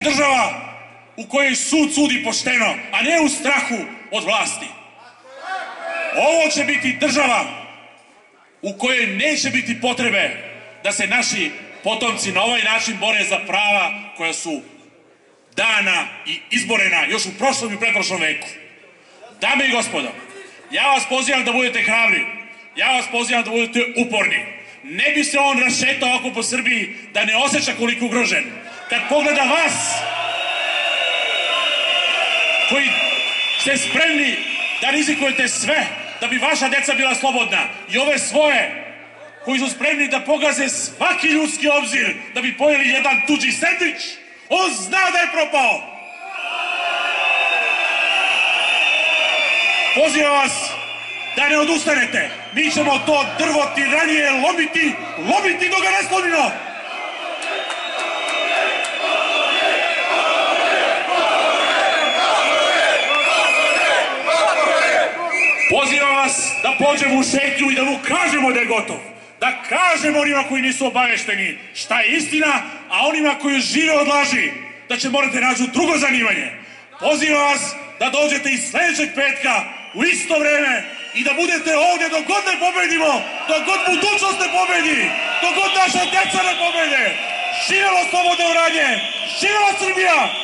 država u kojoj sud sudi pošteno, a ne u strahu od vlasti. Ovo će biti država u kojoj neće biti potrebe da se naši potomci na ovaj način bore za prava koja su dana i izborena još u prošlom i pretprošlom veku. Dame i gospodo, ja vas pozivam da budete hrabri, ja vas pozivam da budete uporni. Ne bi se on rašetao ovako po Srbiji da ne osjeća koliko ugrožen. Kad pogleda vas, koji ste spremni da rizikujete sve, da bi vaša deca bila slobodna, i ove svoje, koji su spremni da pogaze svaki ljudski obzir da bi pojeli jedan tuđi sendvič, on zna da je propao. Pozivam vas da ne odustanete. Mi ćemo to drvo tiranije lomiti dok ga ne slomimo. Pozivam vas da pođemo u šetnju i da mu kažemo da je gotov. Da kažemo onima koji nisu obavešteni šta je istina, a onima koji žive od laži da će morati nađu drugo zanimanje. Pozivam vas da dođete iz sledećeg petka u isto vreme i da budete ovdje dok god ne pobedimo, dok god budućnost ne pobedi, dok god naša deca ne pobede. Živjelo slobodno Vranje, živjela Srbija!